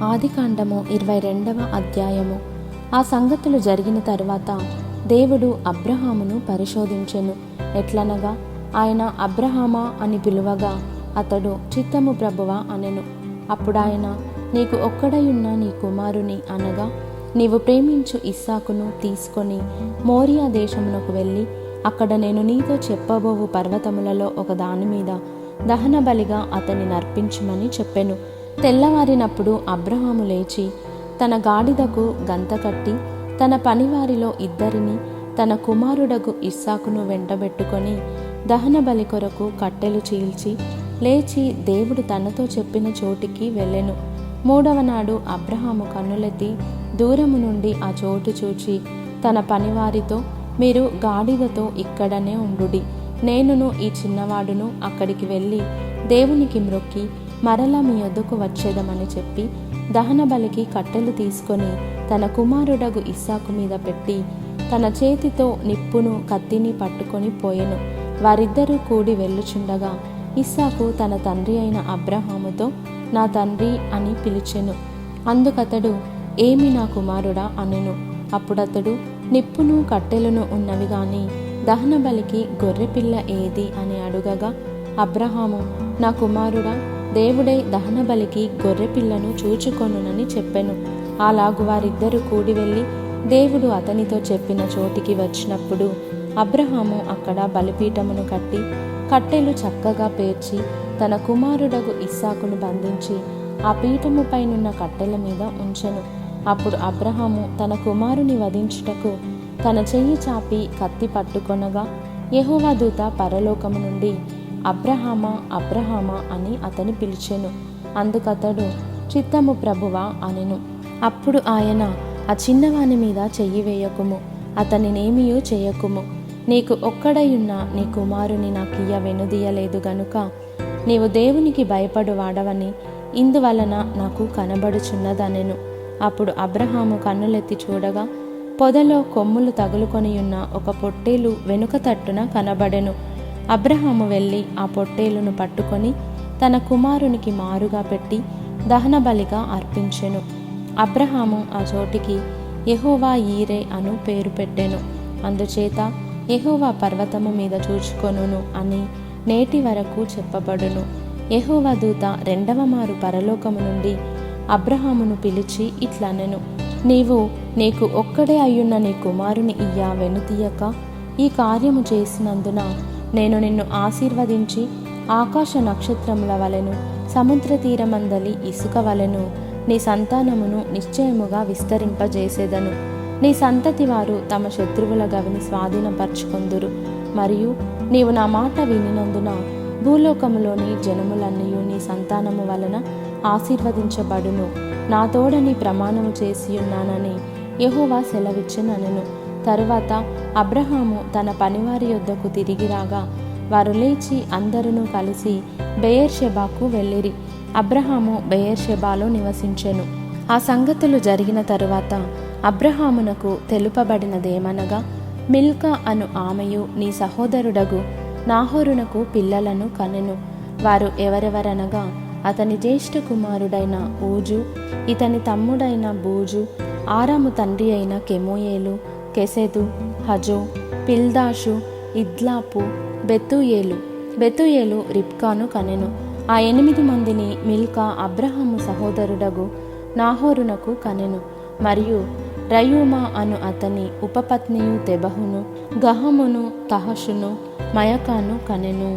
ఆదికాండము 22వ అధ్యాయము. ఆ సంగతులు జరిగిన తరువాత దేవుడు అబ్రహామును పరిశోధించెను. ఎట్లనగా ఆయన అబ్రహామా అని పిలువగా అతడు చిత్తము ప్రభువా అనెను. అప్పుడాయన, నీకు ఒక్కడయున్న నీ కుమారుని అనగా నీవు ప్రేమించు ఇస్సాకును తీసుకొని మోరియా దేశమునకు వెళ్ళి అక్కడ నేను నీతో చెప్పబోవు పర్వతములలో ఒక దాని మీద దహన బలిగా అతన్ని నర్పించుమని చెప్పెను. తెల్లవారినప్పుడు అబ్రహాము లేచి తన గాడిదకు గంత కట్టి తన పనివారిలో ఇద్దరిని తన కుమారుడగు ఇస్సాకును వెంటబెట్టుకొని దహన బలి కొరకు కట్టెలు చీల్చి లేచి దేవుడు తనతో చెప్పిన చోటికి వెళ్ళెను. మూడవ నాడు అబ్రహాము కన్నులెత్తి దూరము నుండి ఆ చోటు చూచి తన పనివారితో, మీరు గాడిదతో ఇక్కడనే ఉండుడి, నేనును ఈ చిన్నవాడును అక్కడికి వెళ్ళి దేవునికి మ్రొక్కి మరలా మీ యొద్దకు వచ్చేదమని చెప్పి దహన బలికి కట్టెలు తీసుకొని తన కుమారుడగు ఇస్సాకు మీద పెట్టి తన చేతితో నిప్పును కత్తిని పట్టుకొని పోయెను. వారిద్దరూ కూడి వెళ్ళుచుండగా ఇస్సాకు తన తండ్రి అయిన అబ్రహాముతో, నా తండ్రి అని పిలిచెను. అందుకతడు, ఏమి నా కుమారుడా అనెను. అప్పుడతడు, నిప్పును కట్టెలను ఉన్నవి గాని దహన బలికి గొర్రెపిల్ల ఏది అని అడుగగా అబ్రహాము, నా కుమారుడా, దేవుడే దహన బలికి గొర్రెపిల్లను చూచుకొనునని చెప్పెను. అలాగు వారిద్దరూ కూడి వెళ్ళి దేవుడు అతనితో చెప్పిన చోటికి వచ్చినప్పుడు అబ్రహాము అక్కడ బలిపీఠమును కట్టి కట్టెలు చక్కగా పేర్చి తన కుమారుడగు ఇస్సాకును బంధించి ఆ పీఠము పైనున్న కట్టెల మీద ఉంచెను. అప్పుడు అబ్రహాము తన కుమారుని వధించుటకు తన చెయ్యి చాపి కత్తి పట్టుకొనగా యెహోవా దూత పరలోకము నుండి, అబ్రహామా, అబ్రహామా అని అతని పిలిచెను. అందుకతడు, చిత్తము ప్రభువా అనెను. అప్పుడు ఆయన, ఆ చిన్నవాని మీద చెయ్యి వేయకుము, అతనినేమియూ చేయకుము. నీకు ఒక్కడయున్న నీ కుమారుని నాకియ్య వెనుదీయలేదు గనుక నీవు దేవునికి భయపడు వాడవని ఇందువలన నాకు కనబడుచున్నదనెను. అప్పుడు అబ్రహాము కన్నులెత్తి చూడగా పొదలో కొమ్ములు తగులుకొనియున్న ఒక పొట్టేలు వెనుక తట్టున కనబడెను. అబ్రహాము వెళ్ళి ఆ పొట్టేలును పట్టుకొని తన కుమారునికి మారుగా పెట్టి దహన బలిగా అర్పించెను. అబ్రహాము ఆ చోటికి యెహోవా ఈరే అను పేరు పెట్టెను. అందుచేత యెహోవా పర్వతము మీద చూచుకొనును అని నేటి వరకు చెప్పబడును. యెహోవా దూత రెండవ మారు పరలోకము నుండి అబ్రహామును పిలిచి ఇట్లనెను, నీవు నీకు ఒక్కడే అయ్యున్న నీ కుమారుని ఇయ్య వెనుతీయక ఈ కార్యము చేసినందున నేను నిన్ను ఆశీర్వదించి ఆకాశ నక్షత్రముల వలెను సముద్ర తీరమందలి ఇసుక వలెను నీ సంతానమును నిశ్చయముగా విస్తరింపజేసేదను. నీ సంతతి వారు తమ శత్రువుల గవిని స్వాధీనపరచుకొందురు. మరియు నీవు నా మాట వినినందున భూలోకములోని జనములన్నయూ నీ సంతానము వలన ఆశీర్వదించబడును. నా తోడని ప్రమాణము చేసియున్నానని యెహోవా సెలవిచ్చెననెను. తరువాత అబ్రహాము తన పనివారి యొద్దకు తిరిగి రాగా వారు లేచి అందరూ కలిసి బెయేర్షెబాకు వెళ్ళిరి. అబ్రహాము బెయేర్షెబాలో నివసించెను. ఆ సంగతులు జరిగిన తరువాత అబ్రహామునకు తెలుపబడినదేమనగా, మిల్కా అను ఆమెయు నీ సహోదరుడగు నాహోరునకు పిల్లలను కనెను. వారు ఎవరెవరనగా, అతని జ్యేష్ఠ కుమారుడైన ఊజు, ఇతని తమ్ముడైన బూజు, ఆరాము తండ్రి అయిన కెమూయేలు, కెసెదు, హజో, పిల్దాషు, ఇద్లాపు, బెతూయేలు రిబ్కాను కనెను. ఆ 8 మందిని మిల్కా అబ్రహాము సహోదరుడగు నాహోరునకు కనెను. మరియు రయూమా అను అతని ఉపపత్నియు తెబహును, గహమును, తహషును, మయకాను కనెను.